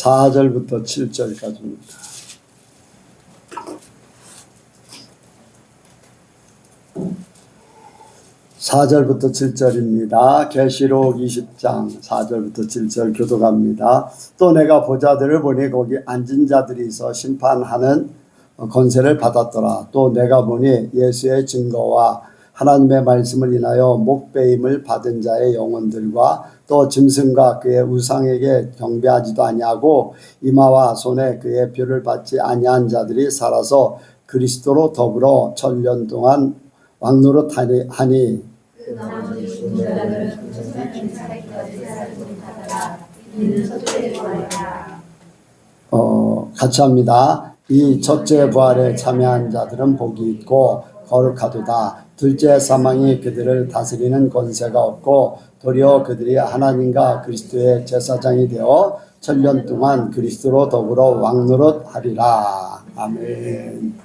4절부터 7절까지입니다. (4절부터 7절입니다) 계시록 20장 4절부터 7절 교독합니다. 또 내가 보자들을 보니 거기 앉은 자들이 있어 심판하는 권세를 받았더라. 또 내가 보니 예수의 증거와 하나님의 말씀을 인하여 목배임을 받은 자의 영혼들과 또 짐승과 그의 우상에게 경배하지도 아니하고 이마와 손에 그의 표를 받지 아니한 자들이 살아서 그리스도로 더불어 천년 동안 왕노릇하니 그 나머지 죽은 자들은 천사님 살기까지 살지 못하더라. 이는 첫째 부활이라. 같이 합니다. 이 첫째 부활에 참여한 자들은 복이 있고 거룩하도다. 둘째 사망이 그들을 다스리는 권세가 없고 도리어 그들이 하나님과 그리스도의 제사장이 되어 천년 동안 그리스도로 더불어 왕노릇하리라. 아멘.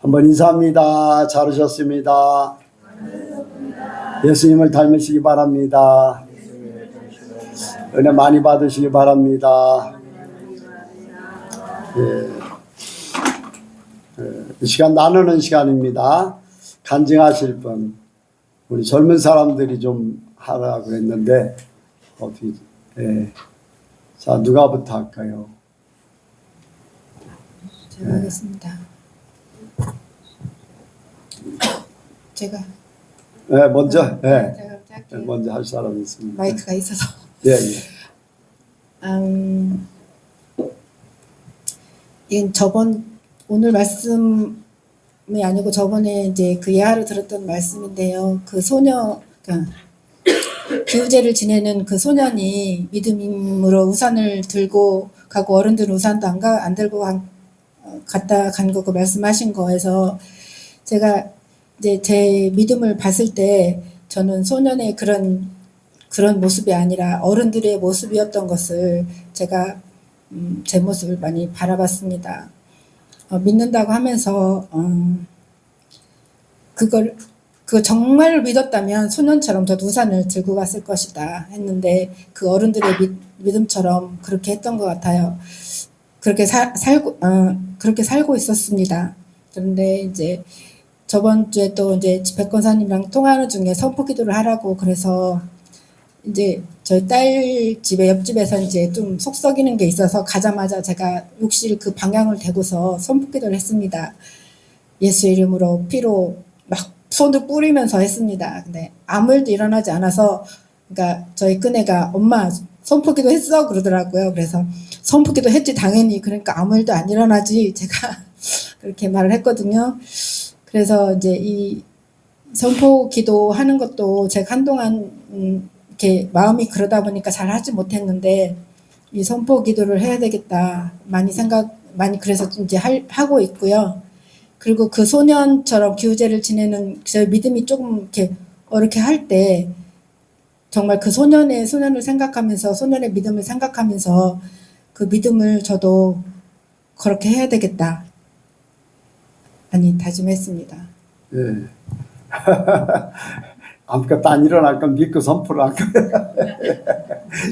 한번 인사합니다. 잘 오셨습니다. 예수님을 닮으시기 바랍니다. 은혜 많이 받으시기 바랍니다. 이 시간 나누는 시간입니다. 간증하실 분, 우리 젊은 사람들이 좀 하라고 했는데 어떻게? 자, 누가부터 할까요? 제가 하겠습니다. 제가 먼저, 제가 할게요. 먼저 할 사람이 있습니다. 마이크가 있어서. 이건 오늘 말씀이 아니고 저번에 이제 그 예하를 들었던 말씀인데요. 그 소녀, 그러니까 기우제를 지내는 그 소년이 믿음으로 우산을 들고 가고 어른들은 우산도 안 들고 갔다 간 거 그 말씀하신 거에서 제가 이제 제 믿음을 봤을 때 저는 소년의 그런 모습이 아니라 어른들의 모습이었던 것을 제가 제 모습을 많이 바라봤습니다. 믿는다고 하면서 그거 정말 믿었다면 소년처럼 저도 우산을 들고 갔을 것이다 했는데 그 어른들의 믿음처럼 그렇게 했던 것 같아요. 그렇게 살고 있었습니다. 그런데 이제 저번 주에 또 이제 집회권사님이랑 통화하는 중에 선포기도를 하라고 그래서 이제 저희 딸 집에 옆집에서 이제 좀 속 썩이는 게 있어서 가자마자 제가 욕실 그 방향을 대고서 선포기도를 했습니다. 예수 이름으로 피로 막 손을 뿌리면서 했습니다. 근데 아무 일도 일어나지 않아서 그러니까 저희 큰애가 엄마 선포기도 했어 그러더라고요. 그래서 선포기도 했지 당연히. 그러니까 아무 일도 안 일어나지 제가 그렇게 말을 했거든요. 그래서 이제 이 선포기도 하는 것도 제가 한동안 이렇게 마음이 그러다 보니까 잘 하지 못했는데 이 선포기도를 해야 되겠다 많이 그래서 이제 하고 있고요. 그리고 그 소년처럼 기우제를 지내는 저 믿음이 조금 이렇게 할 때 정말 그 소년을 생각하면서 소년의 믿음을 생각하면서 그 믿음을 저도 그렇게 해야 되겠다 많이 다짐했습니다. 아무것도 안 일어날 건 믿고 선포를 할 거야.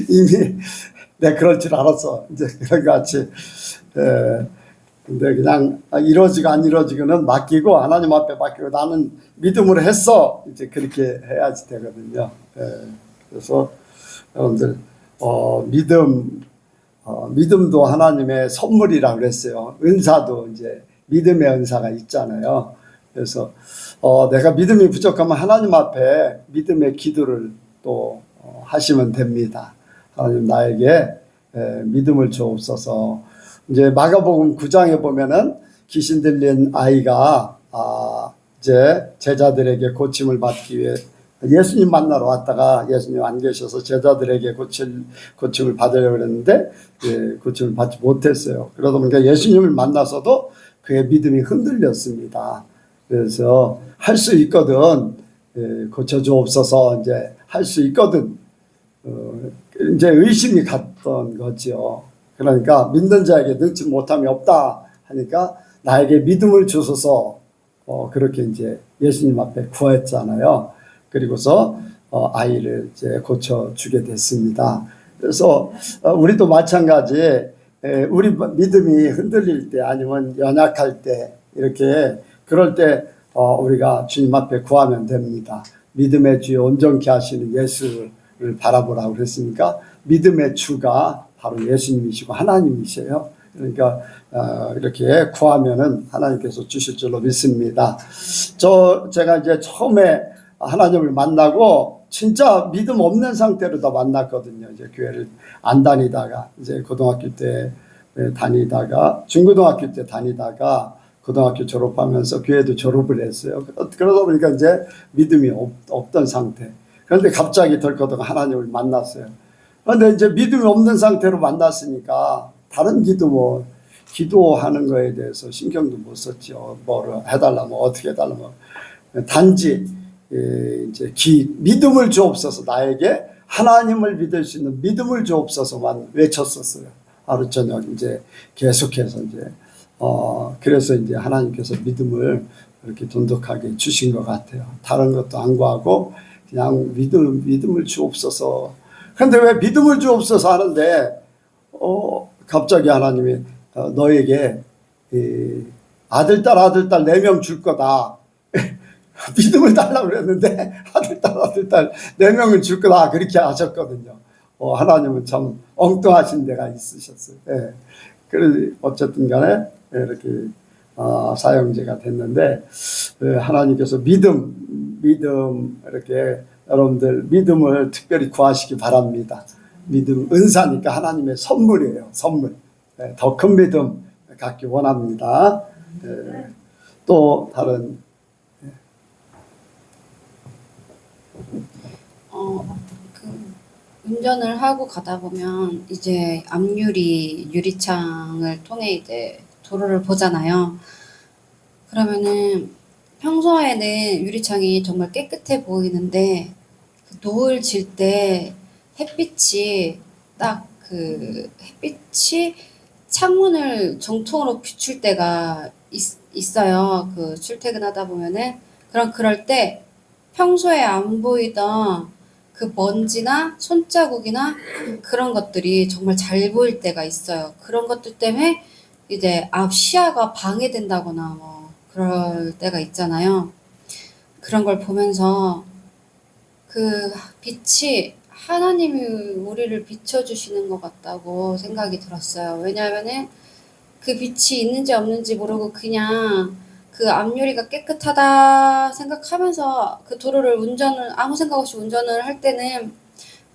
이미 내가 그럴 줄 알았어. 이제 그런 것 같이. 근데 그냥 이루어지고 안 이루어지고는 맡기고 하나님 앞에 맡기고 나는 믿음으로 했어. 이제 그렇게 해야지 되거든요. 그래서 여러분들 믿음도 하나님의 선물이라고 그랬어요. 은사도 이제 믿음의 은사가 있잖아요. 그래서 내가 믿음이 부족하면 하나님 앞에 믿음의 기도를 또 하시면 됩니다. 하나님 나에게 믿음을 주옵소서. 이제 마가복음 9장에 보면은 귀신 들린 아이가 이제 제자들에게 고침을 받기 위해 예수님 만나러 왔다가 예수님 안 계셔서 제자들에게 고침을 받으려고 했는데 고침을 받지 못했어요. 그러다 보니까 예수님을 만나서도 그의 믿음이 흔들렸습니다. 그래서 할 수 있거든, 고쳐주옵소서, 이제 할 수 있거든, 이제 의심이 갔던 거죠. 그러니까 믿는 자에게 능치 못함이 없다 하니까 나에게 믿음을 주소서, 그렇게 이제 예수님 앞에 구했잖아요. 그리고서 아이를 이제 고쳐주게 됐습니다. 그래서 우리도 마찬가지 우리 믿음이 흔들릴 때 아니면 연약할 때 이렇게 그럴 때 우리가 주님 앞에 구하면 됩니다. 믿음의 주여 온전케 하시는 예수를 바라보라고 그랬으니까 믿음의 주가 바로 예수님이시고 하나님이세요. 그러니까 이렇게 구하면은 하나님께서 주실 줄로 믿습니다. 제가 이제 처음에 하나님을 만나고 진짜 믿음 없는 상태로 다 만났거든요. 이제 교회를 안 다니다가 이제 고등학교 때 다니다가 중고등학교 때 다니다가 고등학교 졸업하면서 교회도 졸업을 했어요. 그러다 보니까 이제 믿음이 없던 상태. 그런데 갑자기 덜커덕 하나님을 만났어요. 그런데 이제 믿음이 없는 상태로 만났으니까 다른 기도하는 거에 대해서 신경도 못 썼죠. 뭐를 해달라, 뭐 어떻게 해달라, 뭐 단지 이제 믿음을 주옵소서, 나에게 하나님을 믿을 수 있는 믿음을 주옵소서만 외쳤었어요. 하루 저녁 이제 계속해서 이제 그래서 이제 하나님께서 믿음을 이렇게 돈독하게 주신 것 같아요. 다른 것도 안 구하고 그냥 믿음을 주옵소서. 근데 왜 믿음을 주옵소서 하는데 갑자기 하나님이 너에게 아들딸 4명 줄 거다. 믿음을 달라고 그랬는데 아들딸 4명을 줄 거다 그렇게 하셨거든요. 하나님은 참 엉뚱하신 데가 있으셨어요. 예. 그래서 어쨌든 간에 이렇게 사형제가 됐는데 하나님께서 믿음 이렇게 여러분들 믿음을 특별히 구하시기 바랍니다. 믿음 은사니까 하나님의 선물이에요. 선물. 더 큰 믿음 갖기 원합니다. 또 다른 운전을 하고 가다 보면 이제 유리창을 통해 이제 도로를 보잖아요. 그러면은 평소에는 유리창이 정말 깨끗해 보이는데 노을 질 때 햇빛이 창문을 정통으로 비출 때가 있어요. 그 출퇴근하다 보면은 그럴 때 평소에 안 보이던 그 먼지나 손자국이나 그런 것들이 정말 잘 보일 때가 있어요. 그런 것들 때문에 이제 앞 시야가 방해된다거나 뭐 그럴 때가 있잖아요. 그런 걸 보면서 그 빛이 하나님이 우리를 비춰주시는 것 같다고 생각이 들었어요. 왜냐하면은 그 빛이 있는지 없는지 모르고 그냥 그 앞유리가 깨끗하다 생각하면서 그 도로를 아무 생각 없이 운전을 할 때는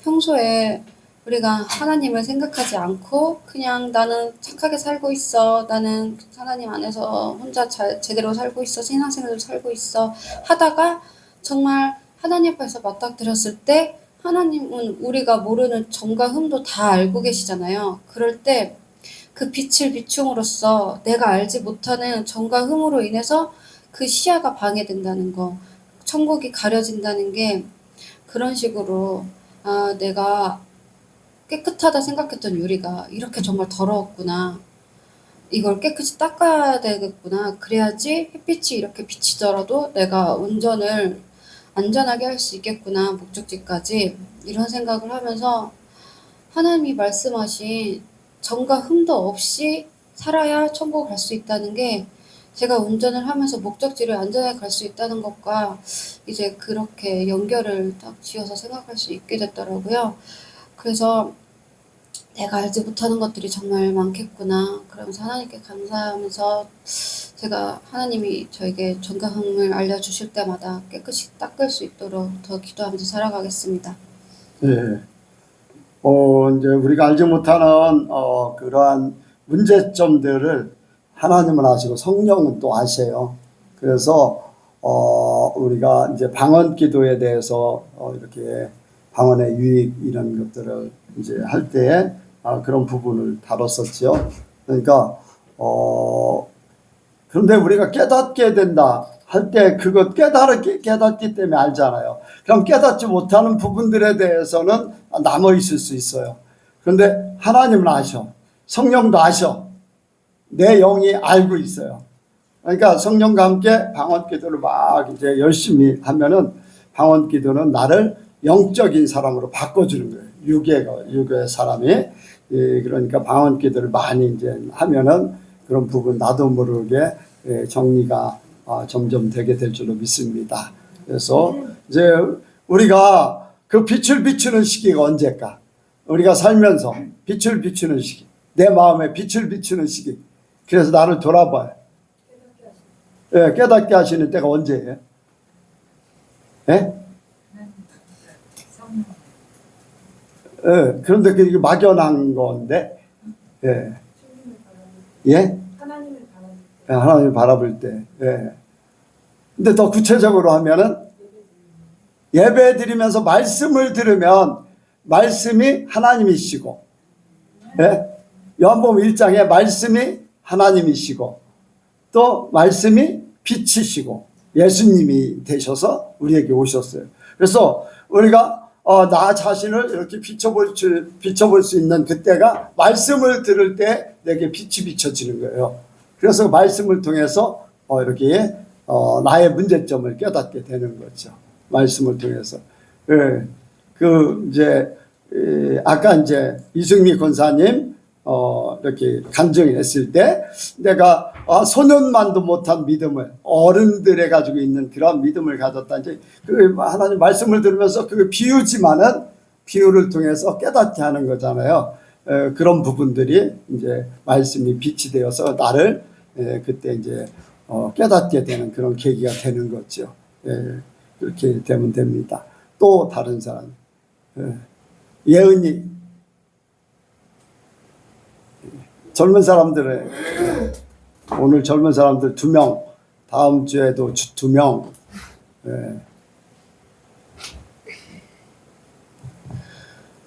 평소에 우리가 하나님을 생각하지 않고 그냥 나는 착하게 살고 있어, 나는 하나님 안에서 혼자 제대로 살고 있어, 신앙생활을 살고 있어 하다가 정말 하나님 앞에서 맞닥뜨렸을 때 하나님은 우리가 모르는 점과 흠도 다 알고 계시잖아요. 그럴 때 그 빛을 비춤으로써 내가 알지 못하는 점과 흠으로 인해서 그 시야가 방해된다는 거, 천국이 가려진다는 게 그런 식으로 내가 깨끗하다 생각했던 유리가 이렇게 정말 더러웠구나. 이걸 깨끗이 닦아야 되겠구나. 그래야지 햇빛이 이렇게 비치더라도 내가 운전을 안전하게 할 수 있겠구나. 목적지까지. 이런 생각을 하면서 하나님이 말씀하신 점과 흠도 없이 살아야 천국 갈 수 있다는 게 제가 운전을 하면서 목적지를 안전하게 갈 수 있다는 것과 이제 그렇게 연결을 딱 지어서 생각할 수 있게 됐더라고요. 그래서 내가 알지 못하는 것들이 정말 많겠구나. 그러면서 하나님께 감사하면서 제가 하나님이 저에게 점과 흠을 알려주실 때마다 깨끗이 닦을 수 있도록 더 기도하면서 살아가겠습니다. 네. 이제 우리가 알지 못하는 그러한 문제점들을 하나님은 아시고 성령은 또 아세요. 그래서 우리가 이제 방언 기도에 대해서 이렇게 방언의 유익 이런 것들을 이제 할 때에 그런 부분을 다뤘었죠. 그러니까 그런데 우리가 깨닫게 된다 할 때 그것 깨닫기 때문에 알잖아요. 그럼 깨닫지 못하는 부분들에 대해서는 남아 있을 수 있어요. 그런데 하나님은 아셔. 성령도 아셔. 내 영이 알고 있어요. 그러니까 성령과 함께 방언 기도를 막 이제 열심히 하면은 방언 기도는 나를 영적인 사람으로 바꿔주는 거예요. 유괴 사람이 그러니까 방언 기도를 많이 이제 하면은 그런 부분 나도 모르게 정리가 점점 되게 될 줄로 믿습니다. 그래서 이제 우리가 그 빛을 비추는 시기가 언제일까? 우리가 살면서 빛을 비추는 시기, 내 마음에 빛을 비추는 시기. 그래서 나를 돌아봐요. 깨닫게 하시는 때가 언제예요? 그런데 그게 막연한 건데, 하나님을 바라볼 때. 근데 더 구체적으로 하면은 예배 드리면서 말씀을 들으면 말씀이 하나님이시고, 요한복음 1장에 말씀이 하나님이시고, 또 말씀이 빛이시고 예수님이 되셔서 우리에게 오셨어요. 그래서 우리가 나 자신을 이렇게 비춰볼 수 있는 그때가 말씀을 들을 때 내게 빛이 비춰지는 거예요. 그래서 말씀을 통해서 이렇게 나의 문제점을 깨닫게 되는 거죠. 말씀을 통해서. 아까 이제 이승미 권사님 이렇게 간증했을 때 내가 소년만도 못한 믿음을 어른들에 가지고 있는 그런 믿음을 가졌다. 이제 그 하나님 말씀을 들으면서 그 비유지만은 비유를 통해서 깨닫게 하는 거잖아요. 그런 부분들이 이제 말씀이 빛이 되어서 나를 그때 이제 깨닫게 되는 그런 계기가 되는 거죠. 그렇게 되면 됩니다. 또 다른 사람, 예은이 젊은 사람들의 오늘 젊은 사람들 2명, 다음 주에도 2명.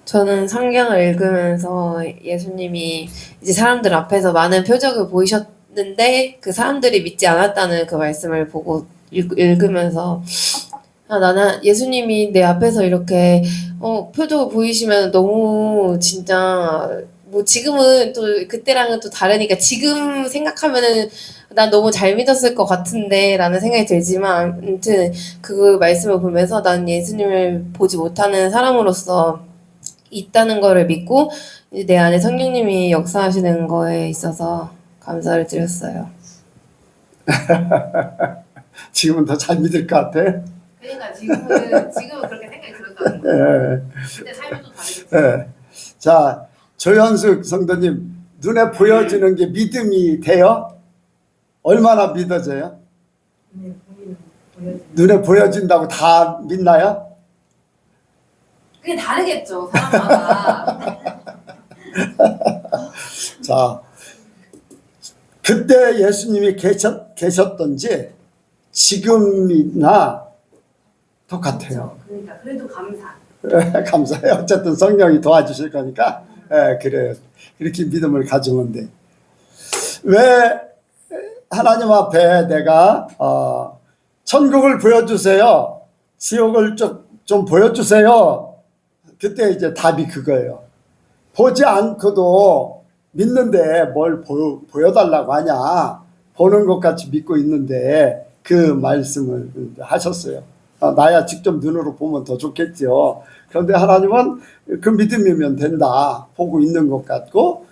저는 성경을 읽으면서 예수님이 이제 사람들 앞에서 많은 표적을 보이셨는데 그 사람들이 믿지 않았다는 그 말씀을 보고 읽으면서 나는 예수님이 내 앞에서 이렇게 표적을 보이시면 너무 진짜 뭐 지금은 또 그때랑은 또 다르니까 지금 생각하면은 난 너무 잘 믿었을 것 같은데 라는 생각이 들지만 아무튼 그 말씀을 보면서 난 예수님을 보지 못하는 사람으로서 있다는 거를 믿고 내 안에 성령님이 역사하시는 거에 있어서 감사를 드렸어요. 지금은 더 잘 믿을 것 같아. 그러니까 지금은 그렇게 생각이 들었다는 거예요. 그때 삶이 또 다르겠지. 자, 조현숙 성도님, 눈에 보여지는 게 믿음이 돼요? 얼마나 믿어져요? 눈에 보여진다고 다 믿나요? 그게 다르겠죠, 사람마다. 자, 그때 예수님이 계셨던지 지금이나 똑같아요. 그러니까 그래도 감사. 감사해요. 어쨌든 성령이 도와주실 거니까 그래요. 그렇게 믿음을 가지면 돼. 왜 하나님 앞에 내가 천국을 보여주세요, 지옥을 좀 보여주세요. 그때 이제 답이 그거예요. 보지 않고도 믿는데 뭘 보여달라고 하냐. 보는 것 같이 믿고 있는데 그 말씀을 하셨어요. 나야 직접 눈으로 보면 더 좋겠죠. 그런데 하나님은 그 믿음이면 된다. 보고 있는 것 같고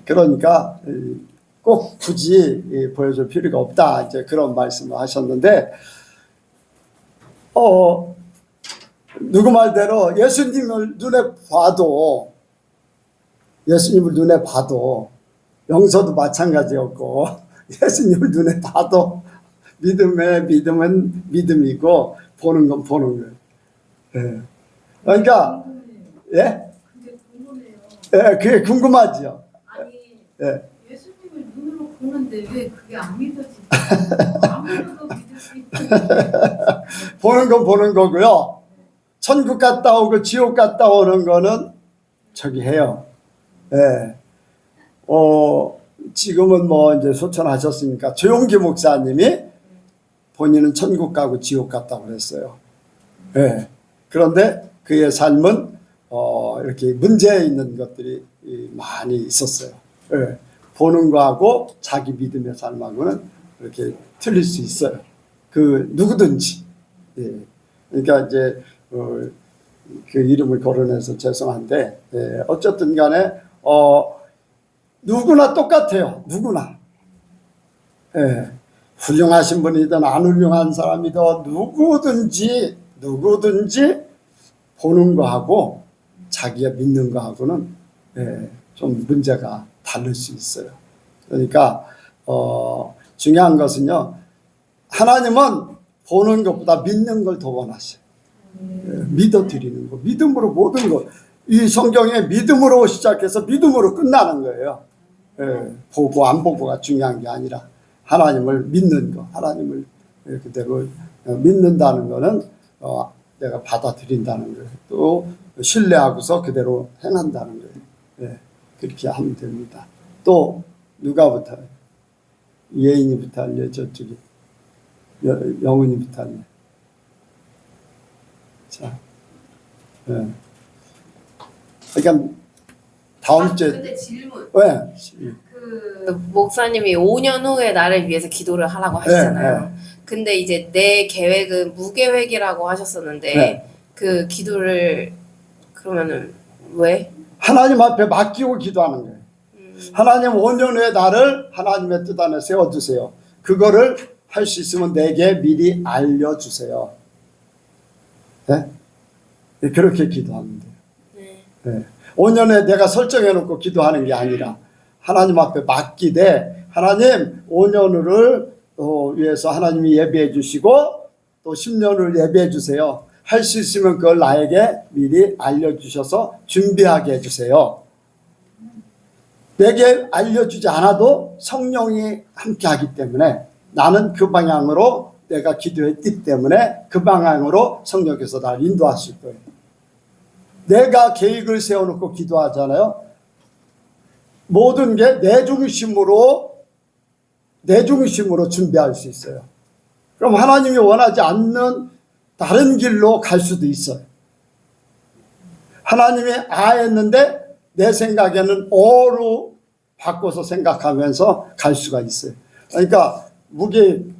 그러니까 꼭 굳이 보여줄 필요가 없다. 이제 그런 말씀을 하셨는데 누구 말대로 예수님을 눈에 봐도 영서도 마찬가지였고 예수님을 눈에 봐도 믿음은 믿음이고 보는 건 보는 거예요. 그러니까 그게 궁금하죠. 아니 예수님을 눈으로 보는데 왜 그게 안 믿어지지? 아무래도 믿을 수 있지. 보는 건 보는 거고요. 천국 갔다 오고 지옥 갔다 오는 거는 저기 해요. 지금은 뭐 이제 소천하셨으니까 조용기 목사님이 본인은 천국 가고 지옥 갔다고 그랬어요. 그런데 그의 삶은 이렇게 문제 있는 것들이 많이 있었어요. 보는 거하고 자기 믿음의 삶하고는 이렇게 틀릴 수 있어요. 그 누구든지. 그러니까 이제 그 이름을 거론해서 죄송한데 어쨌든 간에 누구나 똑같아요. 누구나. 예, 훌륭하신 분이든 안 훌륭한 사람이든 누구든지 보는 거하고 자기가 믿는 거하고는 좀 문제가 다를 수 있어요. 그러니까 중요한 것은요, 하나님은 보는 것보다 믿는 걸 더 원하셔요. 믿어드리는 거, 믿음으로 모든 것. 이 성경에 믿음으로 시작해서 믿음으로 끝나는 거예요. 보고 안 보고가 중요한 게 아니라 하나님을 믿는 거, 하나님을 그대로 믿는다는 거는 내가 받아들인다는 거예요. 또 신뢰하고서 그대로 행한다는 거예요. 그렇게 하면 됩니다. 또 누가부터 예인이부터 할래? 저쪽이 영훈이부터 할래? 자, 그러니까 다음 주에 근데 질문. 왜? 그 목사님이 5년 후에 나를 위해서 기도를 하라고 하시잖아요. 근데 이제 내 계획은 무계획이라고 하셨었는데 네. 그 기도를 그러면은 왜? 하나님 앞에 맡기고 기도하는 거예요. 하나님 5년 후에 나를 하나님의 뜻 안에 세워주세요. 그거를 할 수 있으면 내게 미리 알려주세요. 네? 그렇게 기도하면 돼요. 네. 5년에 내가 설정해놓고 기도하는 게 아니라 하나님 앞에 맡기되 하나님 5년을 위해서 하나님이 예배해 주시고 또 10년을 예배해 주세요. 할 수 있으면 그걸 나에게 미리 알려주셔서 준비하게 해주세요. 내게 알려주지 않아도 성령이 함께 하기 때문에 나는 그 방향으로 내가 기도했기 때문에 그 방향으로 성령께서 나를 인도하실 거예요. 내가 계획을 세워놓고 기도하잖아요. 모든 게 내 중심으로 준비할 수 있어요. 그럼 하나님이 원하지 않는 다른 길로 갈 수도 있어요. 하나님이 했는데 내 생각에는 어로 바꿔서 생각하면서 갈 수가 있어요. 그러니까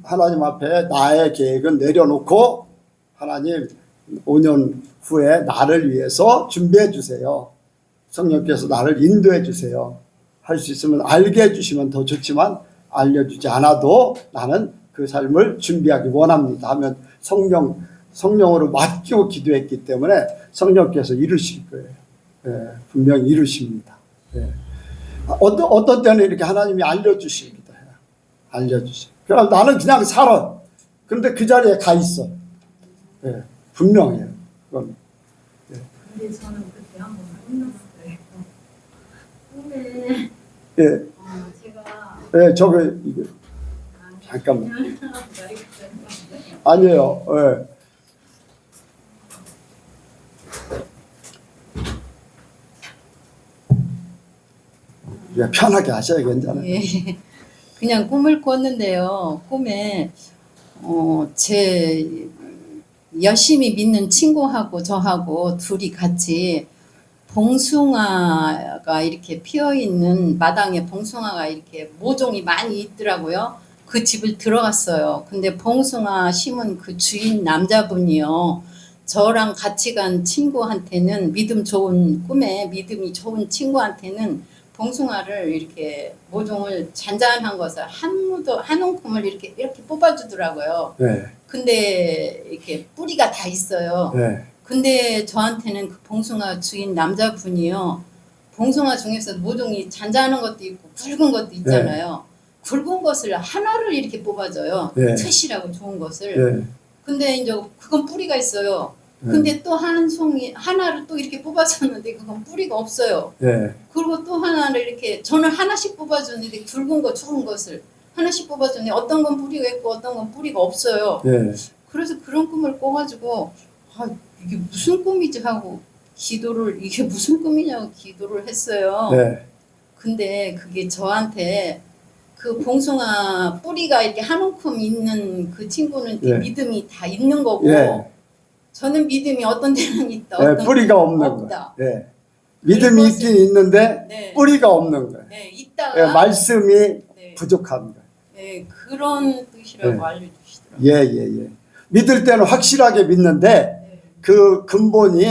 하나님 앞에 나의 계획은 내려놓고 하나님 5년 후에 나를 위해서 준비해 주세요. 성령께서 나를 인도해 주세요. 할 수 있으면 알게 해주시면 더 좋지만 알려주지 않아도 나는 그 삶을 준비하기 원합니다 하면 성령으로 맡기고 기도했기 때문에 성령께서 이루실 거예요. 분명히 이루십니다. 어떤 때는 이렇게 하나님이 알려주십니다. 알려주시. 그럼 나는 그냥 살아. 그런데 그 자리에 가 있어. 분명해요. 그건. 근데 저는 그때 한번 혼났어요. 근데 제가 저거 이거 잠깐만. 아니에요. 편하게 하셔야 괜찮아요. 그냥 꿈을 꿨는데요. 꿈에 제 열심히 믿는 친구하고 저하고 둘이 같이 봉숭아가 이렇게 피어 있는 마당에 봉숭아가 이렇게 모종이 많이 있더라고요. 그 집을 들어갔어요. 근데 봉숭아 심은 그 주인 남자분이요. 저랑 같이 간 친구한테는 꿈에 믿음이 좋은 친구한테는 봉숭아를 이렇게 모종을 잔잔한 것을 한 움큼을 이렇게 뽑아주더라고요. 근데 이렇게 뿌리가 다 있어요. 근데 저한테는 그 봉숭아 주인 남자분이요. 봉숭아 중에서 모종이 잔잔한 것도 있고 굵은 것도 있잖아요. 굵은 것을 하나를 이렇게 뽑아줘요. 채시라고 좋은 것을. 근데 이제 그건 뿌리가 있어요. 근데 또 하나를 또 이렇게 뽑아줬는데 그건 뿌리가 없어요. 그리고 또 하나를 이렇게 저는 하나씩 뽑아줬는데 굵은 거 좋은 것을 하나씩 뽑아줬는데 어떤 건 뿌리가 있고 어떤 건 뿌리가 없어요. 그래서 그런 꿈을 꿔가지고 이게 무슨 꿈이지 하고 이게 무슨 꿈이냐고 기도를 했어요. 근데 그게 저한테 그 봉숭아 뿌리가 이렇게 한 움큼 있는 그 친구는 믿음이 다 있는 거고 저는 믿음이 어떤 데는 있다. 어떤 뿌리가 없는 없다. 거예요. 믿음이 있긴 있는데 뿌리가 없는 거예요. 있다가 말씀이 부족한 거예요. 그런 뜻이라고 알려주시더라고요. 믿을 때는 확실하게 믿는데 그 근본이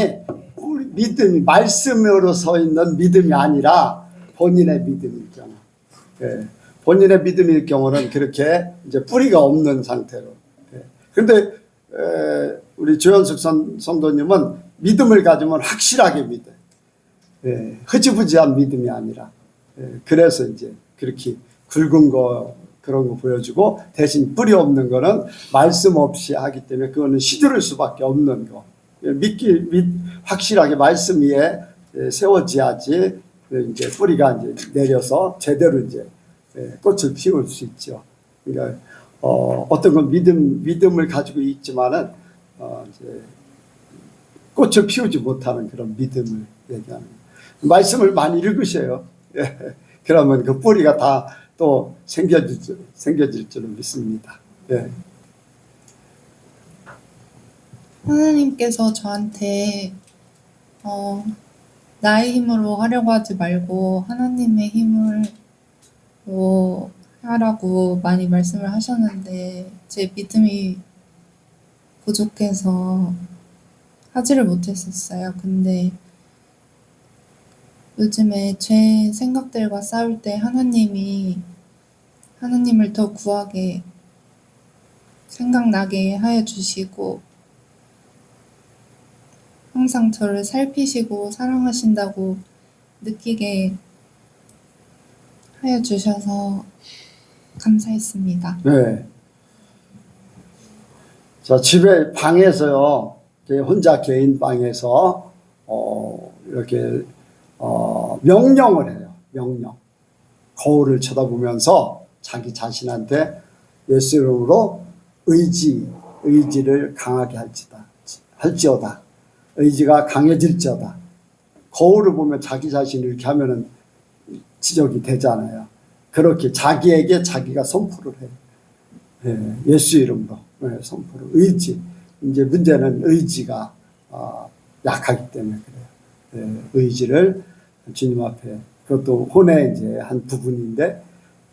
우리 믿음이 말씀으로 서 있는 믿음이 아니라 본인의 믿음일 경우. 예. 본인의 믿음일 경우는 그렇게 이제 뿌리가 없는 상태로. 예. 그런데 우리 조현숙 성도님은 믿음을 가지면 확실하게 믿어요. 예. 흐지부지한 믿음이 아니라. 예. 그래서 이제 그렇게 굵은 거 그런 거 보여주고 대신 뿌리 없는 거는 말씀 없이 하기 때문에 그거는 시들을 수밖에 없는 거. 확실하게 말씀 위에 세워져야지 이제 뿌리가 이제 내려서 제대로 이제 꽃을 피울 수 있죠. 그러니까 어떤 건 믿음을 가지고 있지만은 이제 꽃을 피우지 못하는 그런 믿음을 얘기하는 거예요. 말씀을 많이 읽으셔요. 예. 그러면 그 뿌리가 다 또 생겨질 줄은 믿습니다. 예. 하나님께서 저한테 나의 힘으로 하려고 하지 말고 하나님의 힘으로 하라고 많이 말씀을 하셨는데 제 믿음이 부족해서 하지를 못했었어요. 근데 요즘에 제 생각들과 싸울 때 하나님을 더 구하게 생각나게 하여 주시고 항상 저를 살피시고 사랑하신다고 느끼게 하여 주셔서 감사했습니다. 네. 자, 집에 방에서요, 혼자 개인 방에서 이렇게 명령을 해요. 명령. 거울을 쳐다보면서 자기 자신한테 예수 이름으로 의지를 강하게 할지어다. 의지가 강해질지어다. 거울을 보면 자기 자신을 이렇게 하면은 지적이 되잖아요. 그렇게 자기에게 자기가 선포를 해요. 예, 예수 이름으로 선포를. 의지. 이제 문제는 의지가 약하기 때문에 그래요. 예, 의지를 주님 앞에, 그것도 혼의 이제 한 부분인데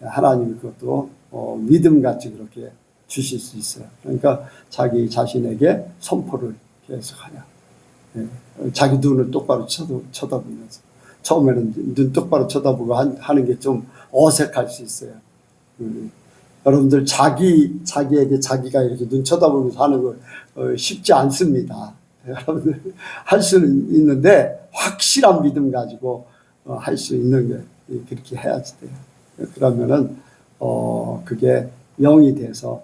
하나님이 그것도 믿음같이 그렇게 주실 수 있어요. 그러니까 자기 자신에게 선포를 계속하냐. 예, 자기 눈을 똑바로 쳐다보면서. 처음에는 눈 똑바로 쳐다보고 하는 게 좀 어색할 수 있어요. 여러분들 자기에게 자기가 이렇게 눈 쳐다보면서 하는 거 쉽지 않습니다. 여러분들 할 수는 있는데 확실한 믿음 가지고 할 수 있는 게 그렇게 해야지 돼요. 그러면은 그게 영이 돼서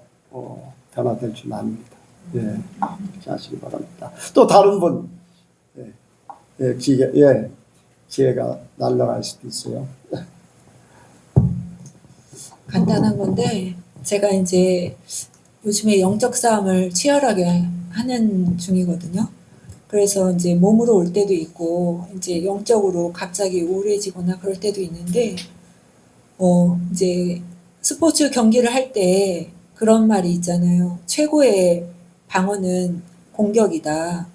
변화될 줄 압니다. 예, 그렇게 하시기 바랍니다. 또 다른 분, 기회가 날아갈 수도 있어요. 간단한 건데 제가 이제 요즘에 영적 싸움을 치열하게 하는 중이거든요. 그래서 이제 몸으로 올 때도 있고 이제 영적으로 갑자기 우울해지거나 그럴 때도 있는데 이제 스포츠 경기를 할 때 그런 말이 있잖아요. 최고의 방어는 공격이다.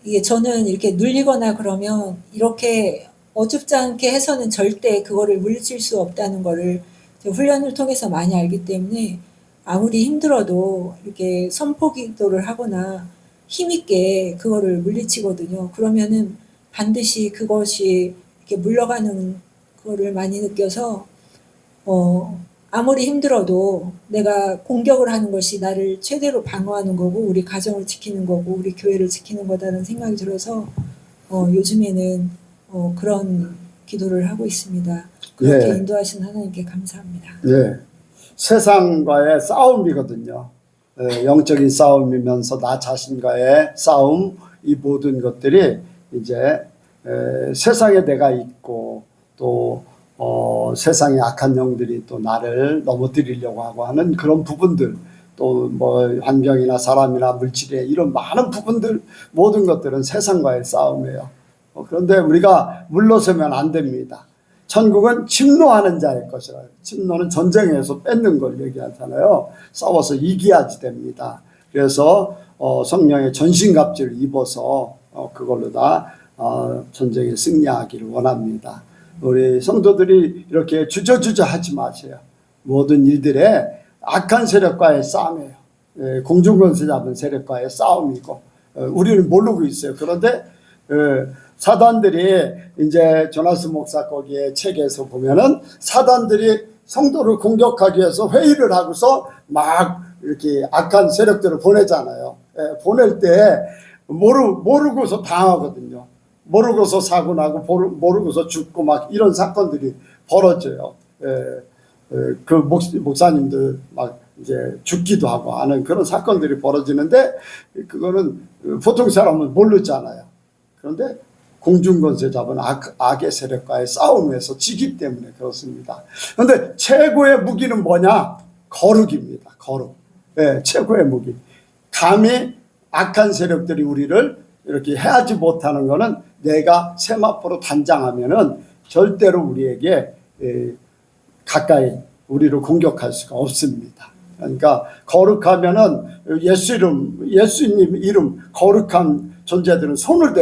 이게 저는 이렇게 눌리거나 그러면 이렇게 어줍지 않게 해서는 절대 그거를 물리칠 수 없다는 거를 훈련을 통해서 많이 알기 때문에 아무리 힘들어도 이렇게 선포기도를 하거나 힘있게 그거를 물리치거든요. 그러면은 반드시 그것이 이렇게 물러가는 거를 많이 느껴서 아무리 힘들어도 내가 공격을 하는 것이 나를 최대로 방어하는 거고 우리 가정을 지키는 거고 우리 교회를 지키는 거다라는 생각이 들어서 요즘에는 그런 기도를 하고 있습니다. 그렇게 예. 인도하신 하나님께 감사합니다. 예. 세상과의 싸움이거든요. 영적인 싸움이면서 나 자신과의 싸움, 이 모든 것들이 이제 세상에 내가 있고 또 세상의 악한 영들이 또 나를 넘어뜨리려고 하고 하는 그런 부분들, 또 뭐 환경이나 사람이나 물질에 이런 많은 부분들, 모든 것들은 세상과의 싸움이에요. 그런데 우리가 물러서면 안 됩니다. 천국은 침노하는 자의 것이라. 침노는 전쟁에서 뺏는 걸 얘기하잖아요. 싸워서 이겨야지 됩니다. 그래서 성령의 전신갑주를 입어서 그걸로 다 전쟁에 승리하기를 원합니다. 우리 성도들이 이렇게 주저주저 하지 마세요. 모든 일들에 악한 세력과의 싸움이에요. 공중권세 잡은 세력과의 싸움이고 우리는 모르고 있어요. 그런데 사단들이 이제 조나스 목사 거기에 책에서 보면은 사단들이 성도를 공격하기 위해서 회의를 하고서 막 이렇게 악한 세력들을 보내잖아요. 보낼 때 모르고서 당하거든요. 모르고서 사고 나고 모르고서 죽고 막 이런 사건들이 벌어져요. 그 목사님들 막 이제 죽기도 하고 하는 그런 사건들이 벌어지는데 그거는 보통 사람은 모르잖아요. 그런데 공중권세 잡은 악의 세력과의 싸움에서 지기 때문에 그렇습니다. 그런데 최고의 무기는 뭐냐? 거룩입니다. 거룩. 최고의 무기. 감히 악한 세력들이 우리를 이렇게 해하지 못하는 것은 내가 세마포로 단장하면은 절대로 우리에게 가까이 우리를 공격할 수가 없습니다. 그러니까 거룩하면은 예수님 이름 거룩한 존재들은 손을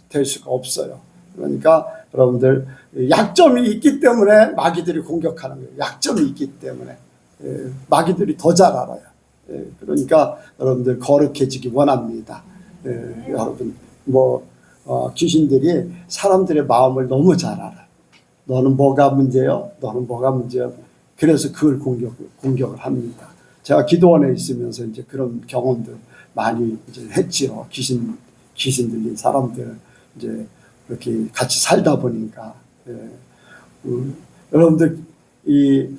댈 수가 없어요. 그러니까 여러분들 약점이 있기 때문에 마귀들이 공격하는 거예요. 약점이 있기 때문에 마귀들이 더 잘 알아요. 그러니까 여러분들 거룩해지기 원합니다. 여러분 귀신들이 사람들의 마음을 너무 잘 알아요. 너는 뭐가 문제요? 너는 뭐가 문제요? 그래서 그걸 공격을 합니다. 제가 기도원에 있으면서 이제 그런 경험들 많이 이제 했지요. 귀신 들린 사람들 이제 이렇게 같이 살다 보니까 여러분들 이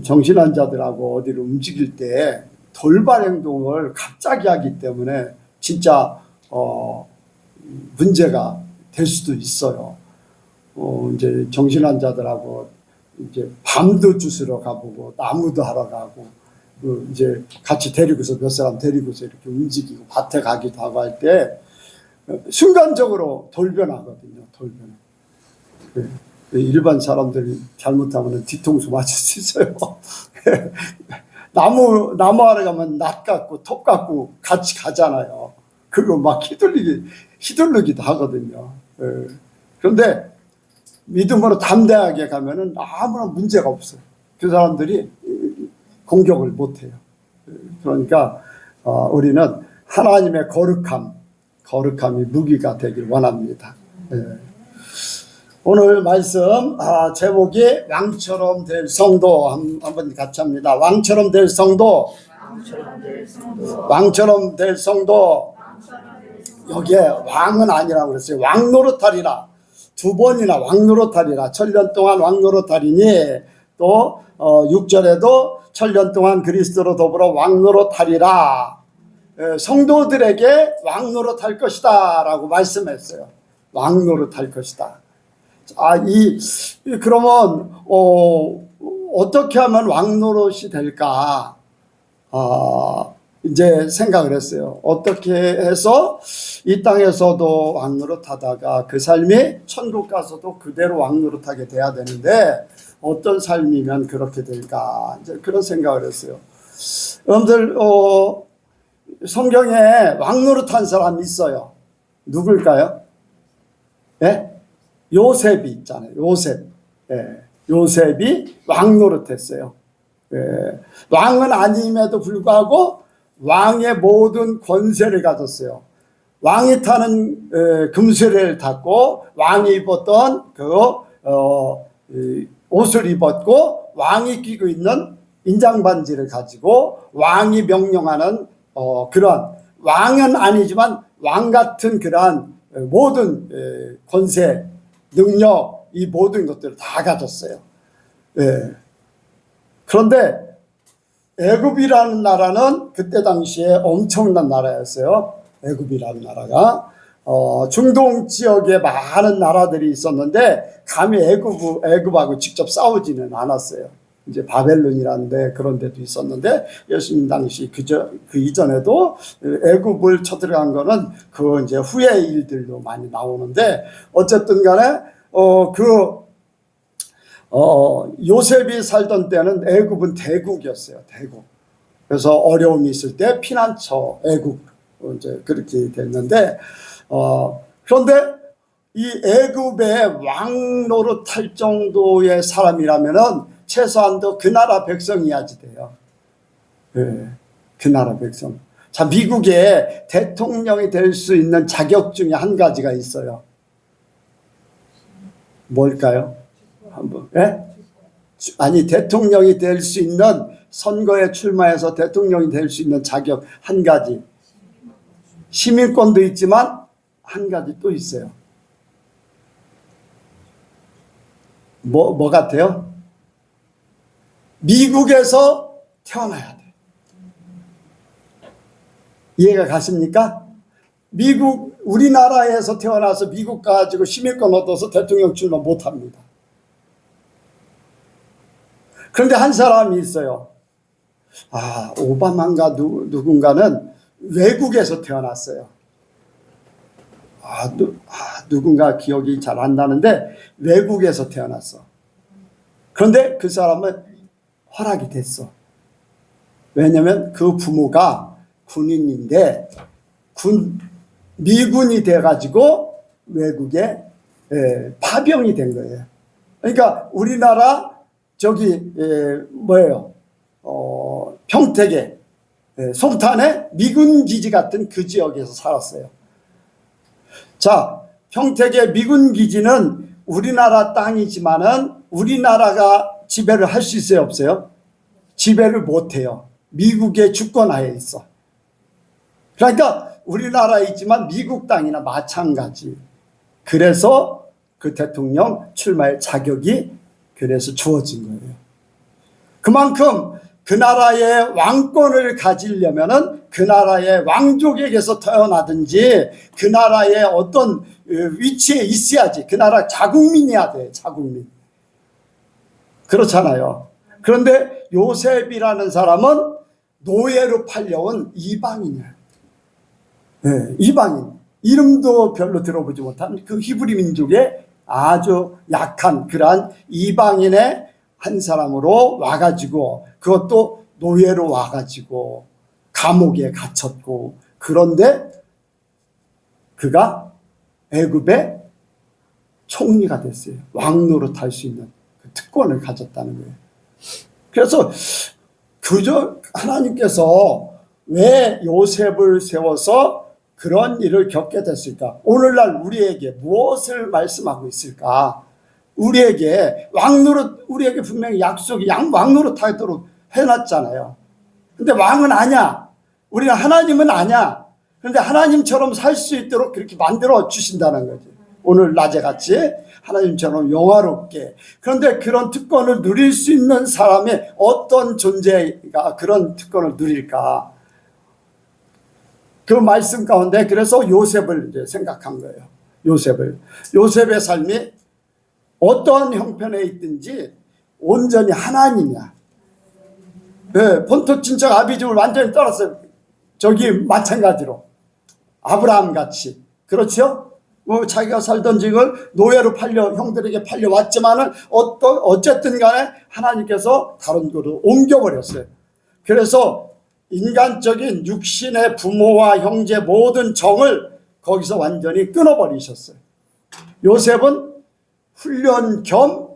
정신환자들하고 어디를 움직일 때 돌발 행동을 갑자기 하기 때문에 진짜 문제가 될 수도 있어요. 이제 정신환자들하고 이제 밤도 주스러 가보고 나무도 하러 가고 이제 같이 데리고서 몇 사람 데리고서 이렇게 움직이고 밭에 가기도 하고 할 때 순간적으로 돌변하거든요. 돌변. 일반 사람들이 잘못하면 뒤통수 맞을 수 있어요. 나무 하러 가면 낫 같고 톱 같고 같이 가잖아요. 그거 막 휘둘르기도 하거든요. 그런데 믿음으로 담대하게 가면은 아무런 문제가 없어요. 그 사람들이 공격을 못해요. 그러니까 우리는 하나님의 거룩함이 무기가 되길 원합니다. 오늘 말씀 제목이 왕처럼 될 성도 한번 같이 합니다. 왕처럼 될 성도. 왕처럼 될 성도. 여기에 왕은 아니라고 그랬어요. 왕노릇하리라. 2번이나 왕노릇하리라. 1000년 동안 왕노릇하리니 또 6절에도 1000년 동안 그리스도로 더불어 왕노릇하리라. 성도들에게 왕노릇할 것이다 라고 말씀했어요. 왕노릇할 것이다. 그러면 어떻게 하면 왕노릇이 될까? 이제 생각을 했어요. 어떻게 해서 이 땅에서도 왕노릇하다가 그 삶이 천국 가서도 그대로 왕노릇하게 돼야 되는데 어떤 삶이면 그렇게 될까? 이제 그런 생각을 했어요. 여러분들 성경에 왕노릇한 사람이 있어요. 누굴까요? 예? 요셉이 있잖아요. 요셉. 요셉이 왕노릇했어요. 왕은 아님에도 불구하고 왕의 모든 권세를 가졌어요. 왕이 타는 금수레를 탔고 왕이 입었던 옷을 입었고 왕이 끼고 있는 인장반지를 가지고 왕이 명령하는 그런 왕은 아니지만 왕 같은 그러한 모든 권세, 능력 이 모든 것들을 다 가졌어요. 그런데 애굽이라는 나라는 그때 당시에 엄청난 나라였어요. 애굽이라는 나라가 중동 지역에 많은 나라들이 있었는데 감히 애굽하고 직접 싸우지는 않았어요. 이제 바벨론이라는 데 그런 데도 있었는데 예수님 당시 그 이전에도 애굽을 쳐들어간 거는 그 이제 후의 일들도 많이 나오는데 어쨌든 간에 요셉이 살던 때는 애굽은 대국이었어요. 대국. 그래서 어려움이 있을 때 피난처 애국 이제 그렇게 됐는데 그런데 이 애굽의 왕노릇할 정도의 사람이라면은 최소한도 그 나라 백성이야지 돼요. 그 나라 백성. 자, 미국에 대통령이 될 수 있는 자격 중에 한 가지가 있어요. 뭘까요? 한번, 예? 아니, 대통령이 될 수 있는, 선거에 출마해서 대통령이 될 수 있는 자격 한 가지. 시민권도 있지만 한 가지 또 있어요. 뭐 같아요? 미국에서 태어나야 돼. 이해가 가십니까? 우리나라에서 태어나서 미국 가지고 시민권 얻어서 대통령 출마 못 합니다. 그런데 한 사람이 있어요. 오바마인가 누군가는 외국에서 태어났어요. 누군가 기억이 잘 안 나는데 외국에서 태어났어. 그런데 그 사람은 허락이 됐어. 왜냐면 그 부모가 군인인데 미군이 돼가지고 외국에 파병이 된 거예요. 그러니까 우리나라 평택에 송탄에 미군 기지 같은 그 지역에서 살았어요. 자, 평택의 미군 기지는 우리나라 땅이지만은 우리나라가 지배를 할 수 있어요, 없어요? 지배를 못 해요. 미국의 주권하에 있어. 그러니까 우리나라에 있지만 미국 땅이나 마찬가지. 그래서 그 대통령 출마의 자격이 그래서 주어진 거예요. 그만큼 그 나라의 왕권을 가지려면은 그 나라의 왕족에게서 태어나든지 그 나라의 어떤 위치에 있어야지. 그 나라 자국민이야 돼, 자국민. 그렇잖아요. 그런데 요셉이라는 사람은 노예로 팔려온 이방인이야. 네, 이방인. 이름도 별로 들어보지 못한 그 히브리 민족의 아주 약한 그러한 이방인의 한 사람으로 와가지고, 그것도 노예로 와가지고 감옥에 갇혔고, 그런데 그가 애굽의 총리가 됐어요. 왕노릇 할 수 있는 그 특권을 가졌다는 거예요. 그래서 그저 하나님께서 왜 요셉을 세워서 그런 일을 겪게 됐을까? 오늘날 우리에게 무엇을 말씀하고 있을까? 우리에게 왕노릇, 우리에게 분명히 약속이 왕노릇 하도록 해놨잖아요. 근데 왕은 아니야. 우리는 하나님은 아니야. 그런데 하나님처럼 살 수 있도록 그렇게 만들어 주신다는 거지. 오늘 낮에같이 하나님처럼 영화롭게. 그런데 그런 특권을 누릴 수 있는 사람이 어떤 존재가 그런 특권을 누릴까? 그 말씀 가운데 그래서 요셉을 이제 생각한 거예요. 요셉의 삶이 어떠한 형편에 있든지 온전히 하나님이야. 네, 본토 친척 아비집을 완전히 떠났어요. 저기 마찬가지로 아브라함 같이. 그렇죠? 자기가 살던 집을 노예로 형들에게 팔려왔지만은 어쨌든 간에 하나님께서 다른 곳으로 옮겨버렸어요. 그래서 인간적인 육신의 부모와 형제 모든 정을 거기서 완전히 끊어버리셨어요. 요셉은 훈련 겸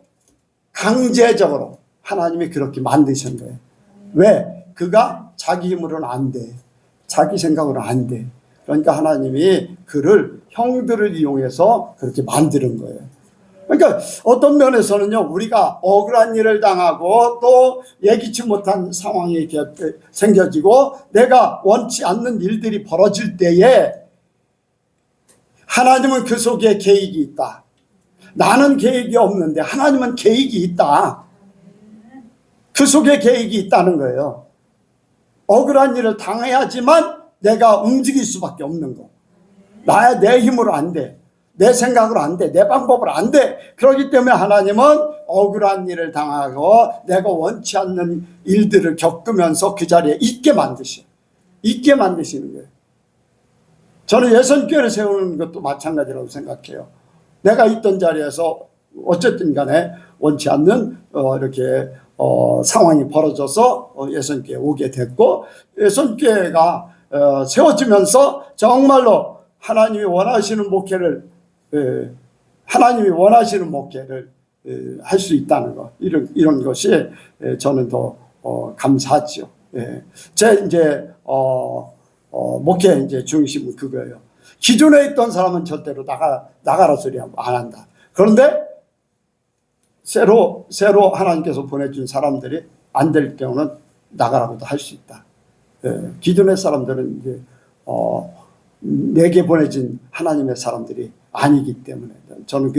강제적으로 하나님이 그렇게 만드신 거예요. 왜? 그가 자기 힘으로는 안 돼. 자기 생각으로는 안 돼. 그러니까 하나님이 그를 형들을 이용해서 그렇게 만드는 거예요. 그러니까 어떤 면에서는요, 우리가 억울한 일을 당하고 또 예기치 못한 상황이 생겨지고 내가 원치 않는 일들이 벌어질 때에 하나님은 그 속에 계획이 있다. 나는 계획이 없는데 하나님은 계획이 있다. 그 속에 계획이 있다는 거예요. 억울한 일을 당해야지만 내가 움직일 수밖에 없는 거. 내 힘으로 안 돼. 내 생각으로 안 돼. 내 방법으로 안 돼. 그렇기 때문에 하나님은 억울한 일을 당하고 내가 원치 않는 일들을 겪으면서 그 자리에 있게 만드시는 거예요. 저는 예선교회를 세우는 것도 마찬가지라고 생각해요. 내가 있던 자리에서 어쨌든 간에 원치 않는 이렇게 상황이 벌어져서 예선교회에 오게 됐고, 예선교회가 세워지면서 정말로 하나님이 원하시는 목회를 할 수 있다는 것, 이런 것이 저는 더 감사하죠. 예. 제 이제 목회 이제 중심은 그거예요. 기존에 있던 사람은 절대로 나가라 소리 안 한다. 그런데 새로 하나님께서 보내준 사람들이 안 될 경우는 나가라고도 할 수 있다. 예. 기존의 사람들은 이제 내게 보내진 하나님의 사람들이 아니기 때문에 저는